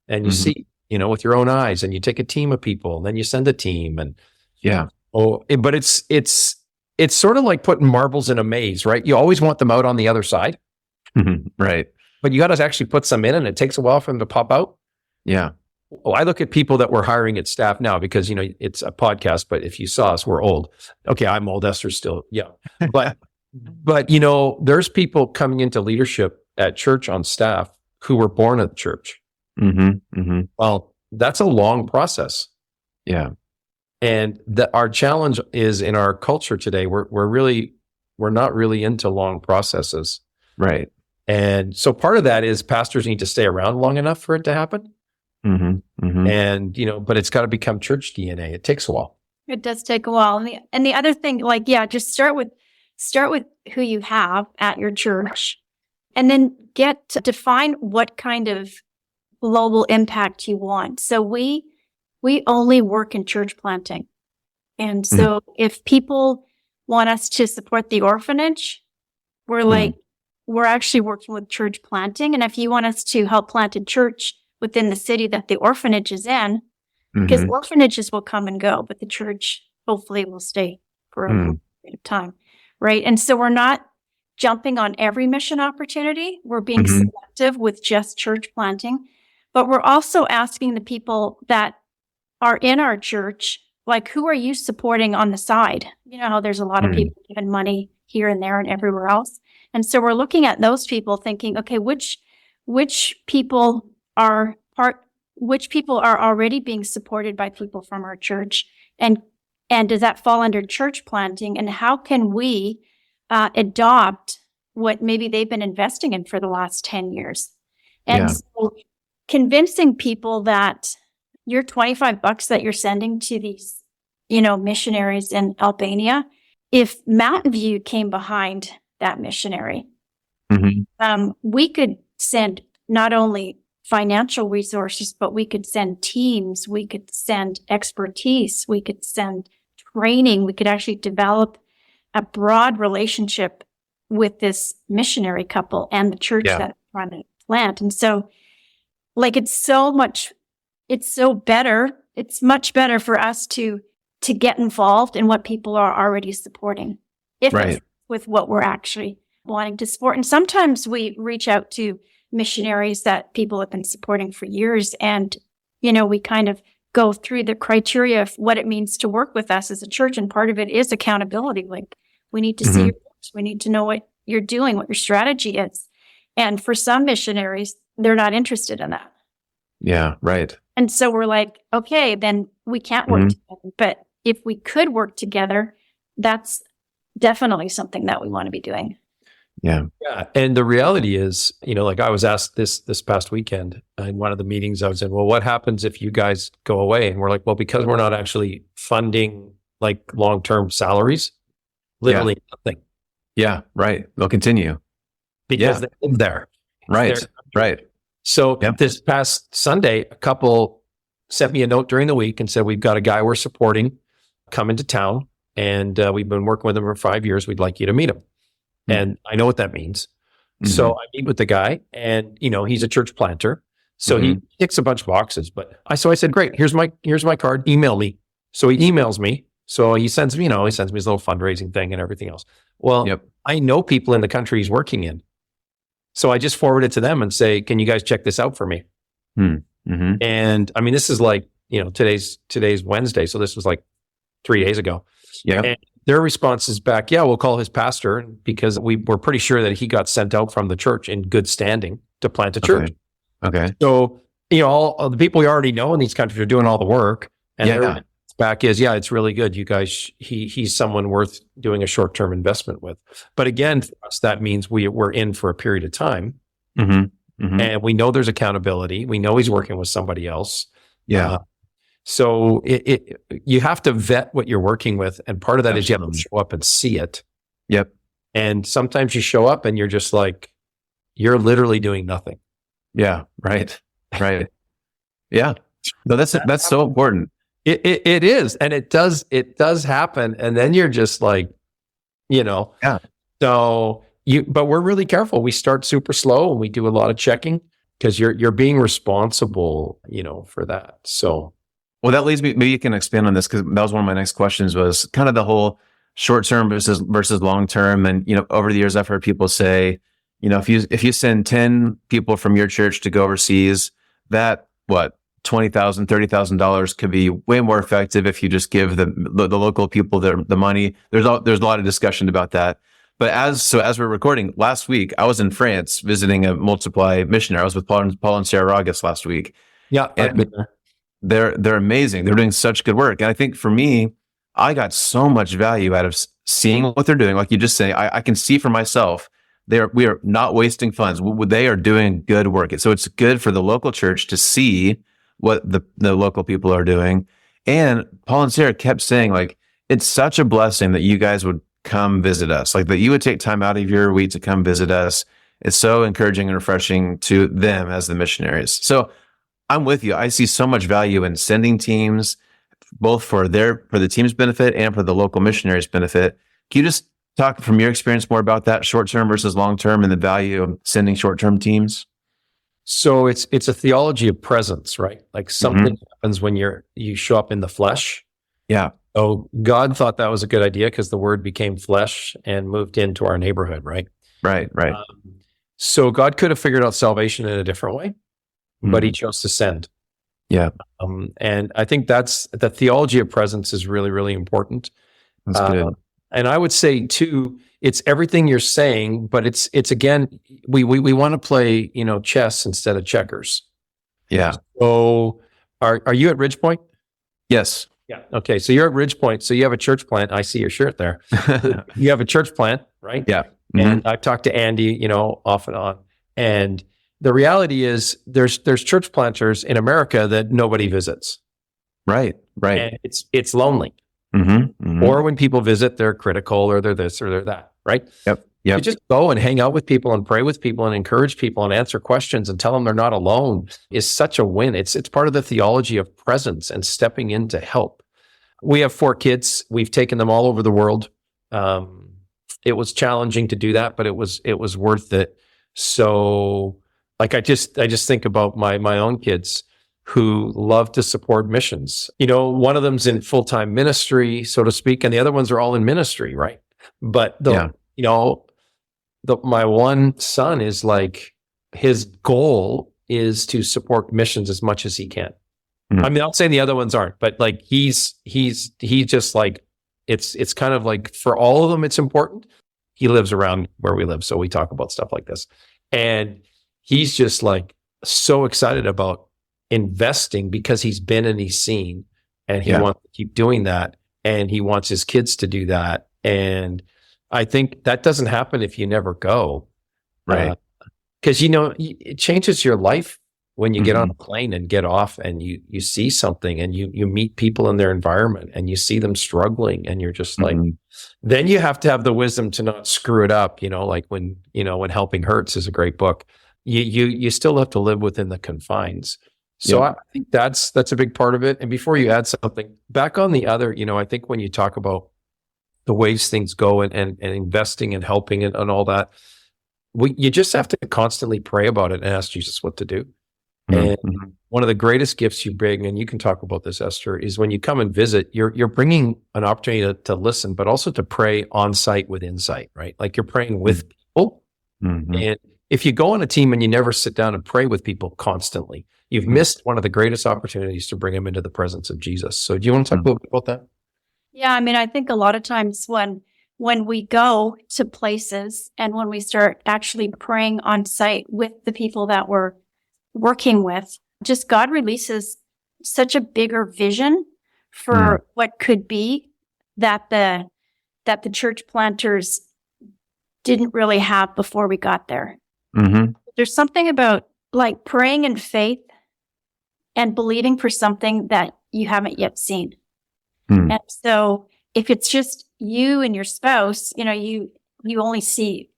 and you see, with your own eyes, and you take a team of people, and then you send a team and but it's sort of like putting marbles in a maze, right? You always want them out on the other side. Right. But you got to actually put some in, and it takes a while for them to pop out. Yeah. I look at people that we're hiring at staff now because, it's a podcast, but if you saw us, we're old. Okay, I'm old. Esther's still young. But, there's people coming into leadership at church on staff who were born at the church. Well, that's a long process. Yeah. And our challenge is in our culture today, we're not really into long processes. Right. And so part of that is pastors need to stay around long enough for it to happen. And, but it's got to become church DNA. It takes a while. It does take a while. And the other thing, just start with who you have at your church, and then define what kind of global impact you want. So we only work in church planting. And so if people want us to support the orphanage, we're actually working with church planting. And if you want us to help plant a church within the city that the orphanage is in, because orphanages will come and go, but the church hopefully will stay for a long period of time, right? And so we're not jumping on every mission opportunity. We're being selective with just church planting, but we're also asking the people that are in our church, like, who are you supporting on the side? You know how there's a lot of people giving money here and there and everywhere else. And so we're looking at those people thinking, okay, which people are already being supported by people from our church, and does that fall under church planting, and how can we adopt what maybe they've been investing in for the last 10 years? And so convincing people that your $25 that you're sending to these, missionaries in Albania, if Mountain View came behind that missionary, we could send not only financial resources, but we could send teams, we could send expertise, we could send training, we could actually develop a broad relationship with this missionary couple and the church that trying to plant. And so, it's much better for us to get involved in what people are already supporting, if it's with what we're actually wanting to support. And sometimes we reach out to missionaries that people have been supporting for years, and we kind of go through the criteria of what it means to work with us as a church, and part of it is accountability. Like, we need to see your works, we need to know what you're doing, what your strategy is. And for some missionaries, they're not interested in that. Yeah, right. And so we're like, okay, then we can't work together. But if we could work together, that's definitely something that we want to be doing. Yeah. And the reality is, I was asked this past weekend in one of the meetings I was in, well, what happens if you guys go away? And we're like, well, because we're not actually funding like long-term salaries, literally nothing. Yeah, right. They'll continue. Because they live there. Right. So this past Sunday, a couple sent me a note during the week and said, we've got a guy we're supporting come into town, and we've been working with him for 5 years. We'd like you to meet him. And I know what that means. So I meet with the guy, and he's a church planter. So he ticks a bunch of boxes. But I said, great, here's my card, email me. So he emails me. So he sends me, his little fundraising thing and everything else. Well, I know people in the country he's working in. So I just forward it to them and say, can you guys check this out for me? And I mean, this is like, today's Wednesday. So this was like 3 days ago. Yeah. And their response is back, we'll call his pastor, because we were pretty sure that he got sent out from the church in good standing to plant a church. Okay. So, all the people we already know in these countries are doing all the work, and back is, yeah, it's really good. You guys, he's someone worth doing a short-term investment with. But again, for us, that means we're in for a period of time. And we know there's accountability. We know he's working with somebody else. Yeah. So you have to vet what you're working with. And part of that is you have to show up and see it. Yep. And sometimes you show up and you're just like, you're literally doing nothing. Yeah. Right. Right. Yeah. No, that's so important. It is. And it does happen. And then you're just like, Yeah. So but we're really careful. We start super slow and we do a lot of checking because you're being responsible, for that. So. Well, that leads me, maybe you can expand on this, because that was one of my next questions, was kind of the whole short-term versus long-term. And, over the years, I've heard people say, if you send 10 people from your church to go overseas, that $20,000, $30,000 could be way more effective if you just give the local people the money. There's a lot of discussion about that. But as we're recording, last week I was in France visiting a Multiply missionary. I was with Paul and Sarah Ragus last week. Yeah, and they're amazing. They're doing such good work, and I think for me, I got so much value out of seeing what they're doing. Like you just say, I can see for myself. We are not wasting funds. They are doing good work. So it's good for the local church to see what the local people are doing. And Paul and Sarah kept saying, like, it's such a blessing that you guys would come visit us, like that you would take time out of your week to come visit us. It's so encouraging and refreshing to them as the missionaries. So I'm with you. I see so much value in sending teams, both for the team's benefit and for the local missionaries' benefit. Can you just talk from your experience more about that, short-term versus long-term, and the value of sending short-term teams? So it's a theology of presence, right? Like something happens when you show up in the flesh. Yeah. So God thought that was a good idea because the word became flesh and moved into our neighborhood, right? Right. So God could have figured out salvation in a different way, but he chose to send. Yeah. And I think that's the theology of presence is really, really important. That's good. And I would say too, it's everything you're saying, but it's again, we want to play, chess instead of checkers. Yeah. So are you at Ridgepoint? Yes. Yeah. Okay. So you're at Ridgepoint. So you have a church plant. I see your shirt there. You have a church plant, right? Yeah. And I've talked to Andy, off and on. And the reality is there's church planters in America that nobody visits. Right. And it's lonely. Or when people visit, they're critical or they're this or they're that, right? Yep. You just go and hang out with people and pray with people and encourage people and answer questions and tell them they're not alone is such a win. It's part of the theology of presence and stepping in to help. We have 4 kids. We've taken them all over the world. It was challenging to do that, but it was worth it. So like I just think about my own kids who love to support missions. One of them's in full-time ministry, so to speak, and the other ones are all in ministry, right? But my one son is like, his goal is to support missions as much as he can. I mean, I'll say the other ones aren't, but like he just like, it's kind of like for all of them, it's important. He lives around where we live, so we talk about stuff like this. And he's just like so excited about investing because he's been and he's seen, and he wants to keep doing that, and he wants his kids to do that. And I think that doesn't happen if you never go. Right. Because, it changes your life when you get on a plane and get off and you see something and you meet people in their environment and you see them struggling and you're just like, then you have to have the wisdom to not screw it up. Like when Helping Hurts is a great book, you still have to live within the confines. So I think that's a big part of it. And before you add something back on the other, I think when you talk about the ways things go and investing and helping and all that, you just have to constantly pray about it and ask Jesus what to do. And one of the greatest gifts you bring, and you can talk about this, Esther, is when you come and visit, you're bringing an opportunity to listen, but also to pray on site with insight, right? Like you're praying with people. And if you go on a team and you never sit down and pray with people constantly, you've missed one of the greatest opportunities to bring them into the presence of Jesus. So do you want to talk a little bit about that? Yeah, I mean, I think a lot of times when we go to places and when we start actually praying on site with the people that we're working with, just God releases such a bigger vision for what could be that the church planters didn't really have before we got there. Mm-hmm. There's something about like praying in faith and believing for something that you haven't yet seen. And so if it's just you and your spouse, you only see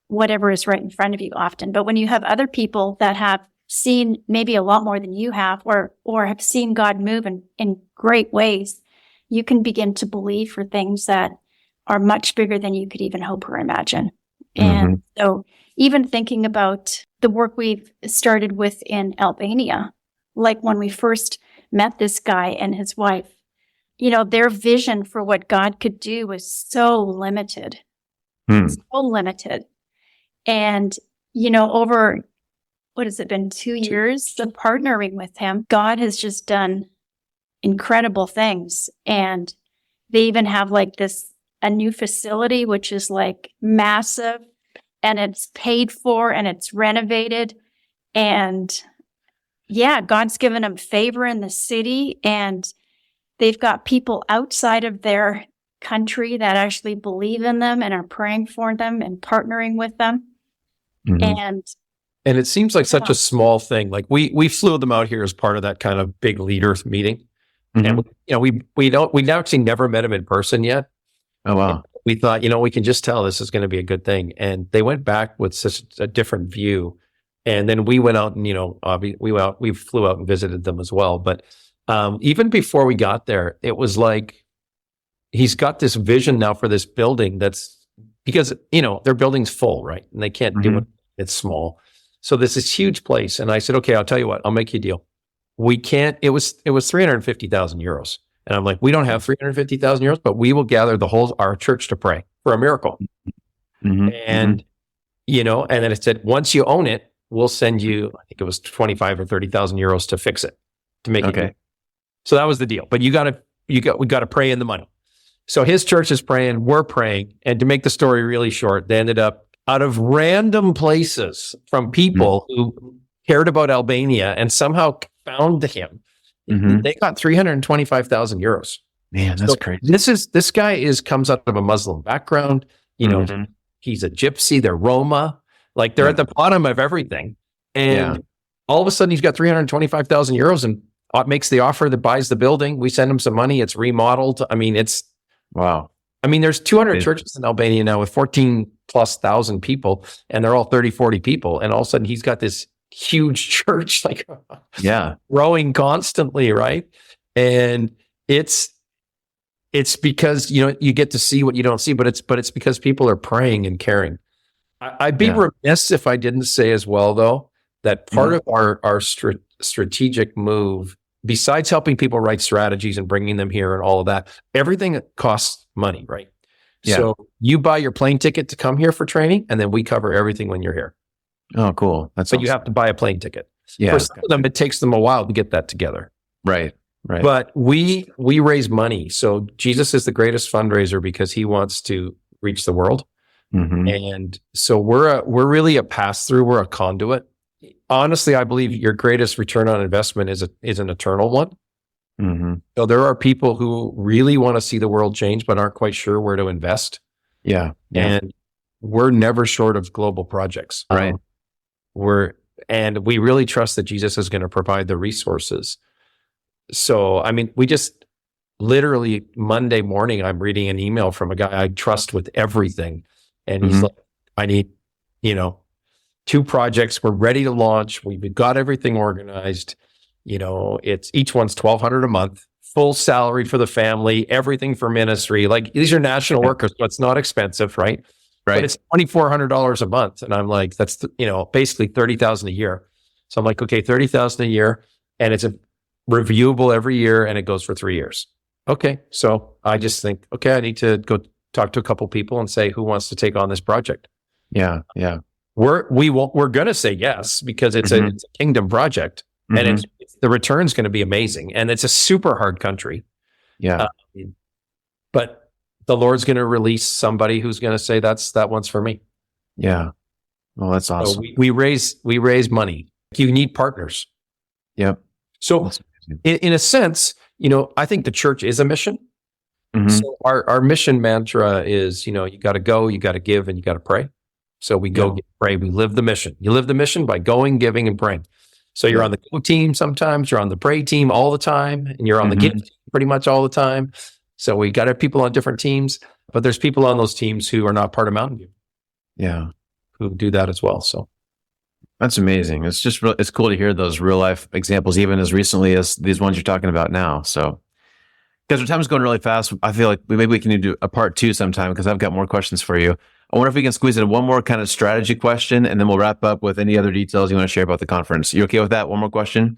whatever is right in front of you often. But when you have other people that have seen maybe a lot more than you have, or have seen God move in great ways, you can begin to believe for things that are much bigger than you could even hope or imagine. And so even thinking about the work we've started with in Albania, like when we first met this guy and his wife, their vision for what God could do was so limited, so limited. And, over, what has it been, 2 years of partnering with him, God has just done incredible things. And they even have like a new facility, which is like massive, and it's paid for and it's renovated. And yeah, God's given them favor in the city, and they've got people outside of their country that actually believe in them and are praying for them and partnering with them. And it seems like such a small thing. Like we flew them out here as part of that kind of big leaders meeting. And we actually never met them in person yet. Oh, wow. And we thought, we can just tell this is going to be a good thing. And they went back with such a different view. And then we went out and, we flew out and visited them as well. But even before we got there, it was like, he's got this vision now for this building that's, because, their building's full, right? And they can't do it. It's small. So there's this huge place. And I said, okay, I'll tell you what, I'll make you a deal. We can't, it was 350,000 euros. And I'm like, we don't have 350,000 euros, but we will gather our church to pray for a miracle. And, and then it said, once you own it, we'll send you, I think it was 25 or 30,000 euros to fix it, to make it. Okay. So that was the deal. But we got to pray in the money. So his church is praying, we're praying. And to make the story really short, they ended up out of random places from people who cared about Albania and somehow found him. They got 325,000 euros. Man, that's crazy. This guy comes out of a Muslim background. He's a gypsy. They're Roma. Like they're at the bottom of everything. And all of a sudden he's got 325,000 euros and makes the offer that buys the building. We send him some money. It's remodeled. I mean, it's wow. I mean, there's 200 churches in Albania now with 14,000+ people, and they're all 30, 40 people. And all of a sudden he's got this huge church, like growing constantly. Right. And it's because, you get to see what you don't see, but it's because people are praying and caring. I'd be remiss if I didn't say as well, though, that part of our strategic move, besides helping people write strategies and bringing them here and all of that, everything costs money, right? Yeah. So you buy your plane ticket to come here for training, and then we cover everything when you're here. Oh, cool. That's awesome. You have to buy a plane ticket. Yeah. For some of them, it takes them a while to get that together. Right. But we raise money. So Jesus is the greatest fundraiser because he wants to reach the world. And so we're really a pass-through. We're a conduit. Honestly, I believe your greatest return on investment is an eternal one. So there are people who really want to see the world change, but aren't quite sure where to invest. And we're never short of global projects. Right. And we really trust that Jesus is going to provide the resources. So, I mean, we just literally Monday morning, I'm reading an email from a guy I trust with everything. And he's like, I need, 2 projects. We're ready to launch. We've got everything organized. It's each one's $1,200 a month, full salary for the family, everything for ministry. Like these are national workers, so it's not expensive, right? But it's $2,400 a month. And I'm like, that's, basically $30,000 a year. So I'm like, okay, $30,000 a year. And it's reviewable every year and it goes for 3 years. Okay. So I just think, okay, I need to go talk to a couple people and say, who wants to take on this project? Yeah. We're going to say yes, because it's a kingdom project and the return's going to be amazing. And it's a super hard country. Yeah. But the Lord's going to release somebody who's going to say that one's for me. Yeah. Well, that's awesome. So we raise money. You need partners. Yep. So in a sense, I think the church is a mission. Mm-hmm. So our mission mantra is, you got to go, you got to give, and you got to pray. So we go pray. We live the mission. You live the mission by going, giving, and praying. So you're on the go team sometimes, you're on the pray team all the time, and you're on the give team pretty much all the time. So we got our people on different teams, but there's people on those teams who are not part of Mountain View. Yeah. Who do that as well. So that's amazing. It's just it's cool to hear those real life examples, even as recently as these ones you're talking about now. So, because our time's going really fast, I feel like maybe we can do a part 2 sometime, because I've got more questions for you. I wonder if we can squeeze in one more kind of strategy question, and then we'll wrap up with any other details you want to share about the conference. You okay with that? One more question?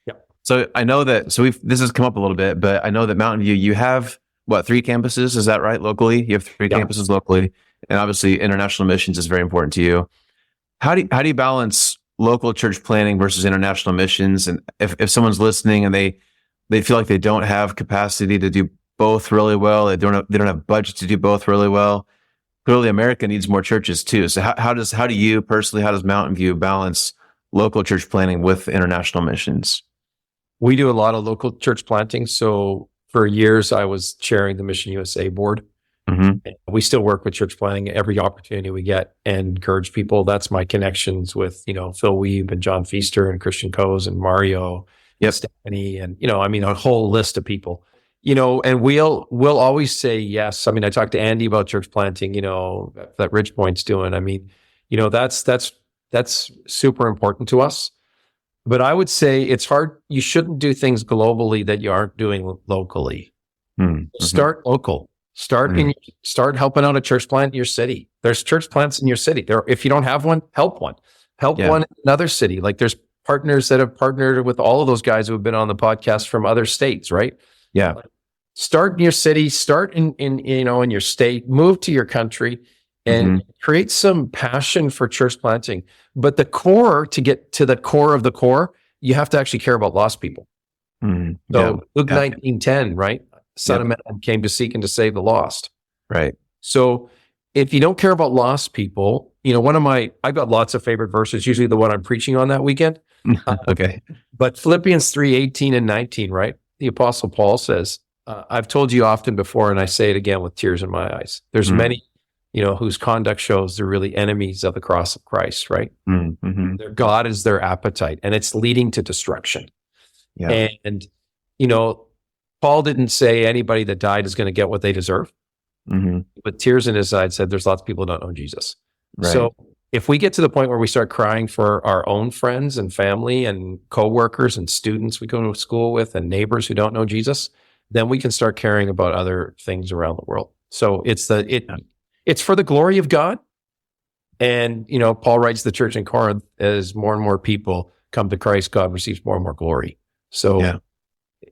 Yeah. So I know that, this has come up a little bit, but I know that Mountain View, you have, 3 campuses? Is that right? Locally? You have 3 campuses locally. And obviously international missions is very important to you. How do you balance local church planning versus international missions? And if someone's listening and they feel like they don't have capacity to do both really well, they don't have budget to do both really well. Clearly, America needs more churches too. So how does Mountain View balance local church planting with international missions? We do a lot of local church planting. So for years, I was chairing the Mission USA board. Mm-hmm. We still work with church planting every opportunity we get and encourage people. That's my connections with, Phil Weeb and John Feaster and Christian Coes and Mario, Stephanie, and, a whole list of people. And we'll always say yes. I talked to Andy about church planting, that Rich Point's doing. That's super important to us. But I would say it's hard. You shouldn't do things globally that you aren't doing locally. Mm-hmm. Start local. Start helping out a church plant in your city. There's church plants in your city. If you don't have one, help one. Help one in another city. Like there's partners that have partnered with all of those guys who have been on the podcast from other states, right? Yeah. Start in your city, start in your state, move to your country, and create some passion for church planting. But the core, to get to the core of the core, you have to actually care about lost people. So Luke 19:10, right? Son of Man came to seek and to save the lost. Right. So if you don't care about lost people, I've got lots of favorite verses, usually the one I'm preaching on that weekend. Okay. But Philippians 3:18 and 19, right? The Apostle Paul says, I've told you often before, and I say it again with tears in my eyes. There's many, whose conduct shows they're really enemies of the cross of Christ, right? Their God is their appetite, and it's leading to destruction. Yeah. And, Paul didn't say anybody that died is going to get what they deserve. But tears in his eyes said there's lots of people who don't know Jesus. Right. So if we get to the point where we start crying for our own friends and family and coworkers and students we go to school with and neighbors who don't know Jesus, then we can start caring about other things around the world. So it's for the glory of God. And, Paul writes the church in Corinth, as more and more people come to Christ, God receives more and more glory. So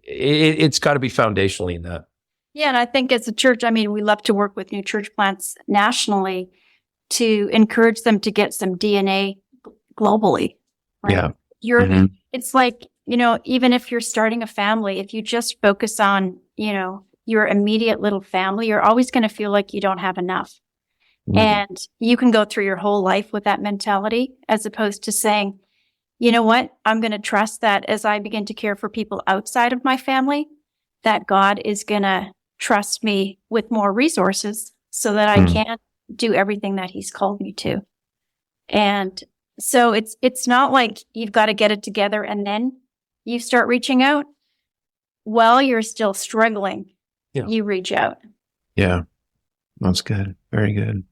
it's got to be foundationally in that. Yeah, and I think as a church, we love to work with new church plants nationally to encourage them to get some DNA globally. Right? Yeah. It's like, even if you're starting a family, if you just focus on, your immediate little family, you're always going to feel like you don't have enough. And you can go through your whole life with that mentality, as opposed to saying, you know what, I'm going to trust that as I begin to care for people outside of my family, that God is going to trust me with more resources so that I can do everything that he's called me to. And so it's not like you've got to get it together and then you start reaching out. While you're still struggling, you reach out. Yeah. That's good. Very good.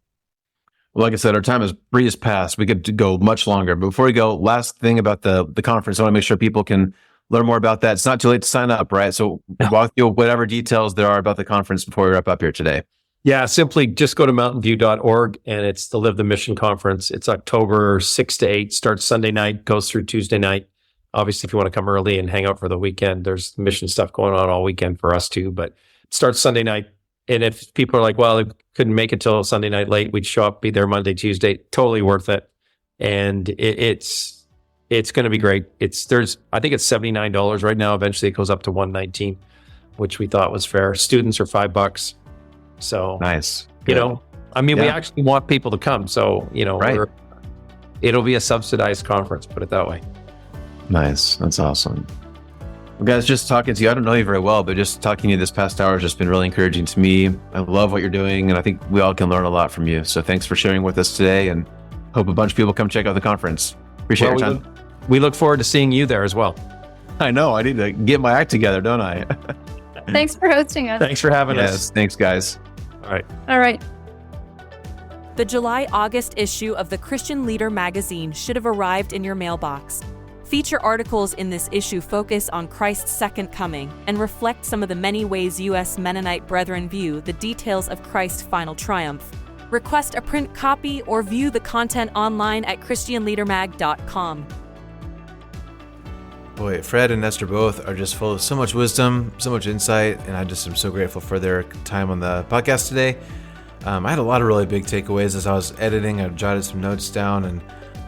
Well, like I said, our time has breezed past. We could go much longer. But before we go, last thing about the conference, I want to make sure people can learn more about that. It's not too late to sign up, right? So walk through whatever details there are about the conference before we wrap up here today. Yeah, simply just go to mountainview.org, and it's the Live the Mission Conference. It's October 6 to 8, starts Sunday night, goes through Tuesday night. Obviously, if you want to come early and hang out for the weekend, there's mission stuff going on all weekend for us too. But it starts Sunday night. And if people are like, well, I couldn't make it till Sunday night late, we'd show up, be there Monday, Tuesday. Totally worth it. And it's going to be great. I think it's $79 right now. Eventually it goes up to $119, which we thought was fair. Students are $5. So nice. We actually want people to come. So, right. It'll be a subsidized conference, put it that way. Nice. That's awesome. Well, guys, just talking to you, I don't know you very well, but just talking to you this past hour has just been really encouraging to me. I love what you're doing, and I think we all can learn a lot from you. So thanks for sharing with us today, and hope a bunch of people come check out the conference. Appreciate your time. We look forward to seeing you there as well. I know. I need to get my act together, don't I? Thanks for hosting us. Thanks for having us. Yes, thanks, guys. All right. The July-August issue of the Christian Leader magazine should have arrived in your mailbox. Feature articles in this issue focus on Christ's second coming and reflect some of the many ways U.S. Mennonite brethren view the details of Christ's final triumph. Request a print copy or view the content online at christianleadermag.com. Boy, Fred and Esther both are just full of so much wisdom, so much insight, and I just am so grateful for their time on the podcast today. I had a lot of really big takeaways as I was editing. I jotted some notes down and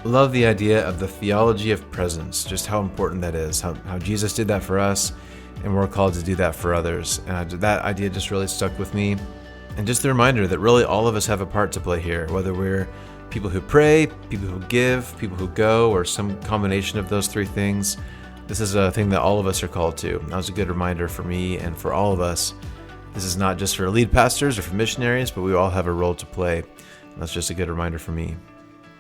love the idea of the theology of presence, just how important that is, how Jesus did that for us, and we're called to do that for others. And that idea just really stuck with me. And just the reminder that really all of us have a part to play here, whether we're people who pray, people who give, people who go, or some combination of those three things. This is a thing that all of us are called to. That was a good reminder for me and for all of us. This is not just for lead pastors or for missionaries, but we all have a role to play. And that's just a good reminder for me.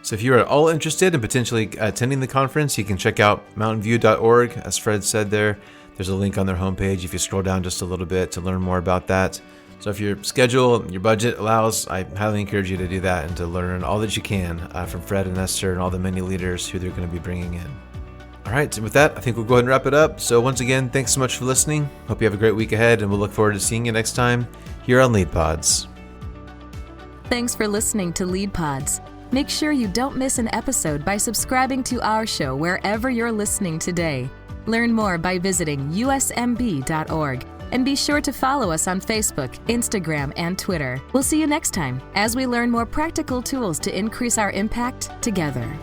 So if you're at all interested in potentially attending the conference, you can check out mountainview.org. As Fred said there's a link on their homepage if you scroll down just a little bit to learn more about that. So if your schedule, your budget allows, I highly encourage you to do that and to learn all that you can from Fred and Esther and all the many leaders who they're going to be bringing in. All right, and with that, I think we'll go ahead and wrap it up. So once again, thanks so much for listening. Hope you have a great week ahead, and we'll look forward to seeing you next time here on Lead Pods. Thanks for listening to Lead Pods. Make sure you don't miss an episode by subscribing to our show wherever you're listening today. Learn more by visiting usmb.org. And be sure to follow us on Facebook, Instagram, and Twitter. We'll see you next time as we learn more practical tools to increase our impact together.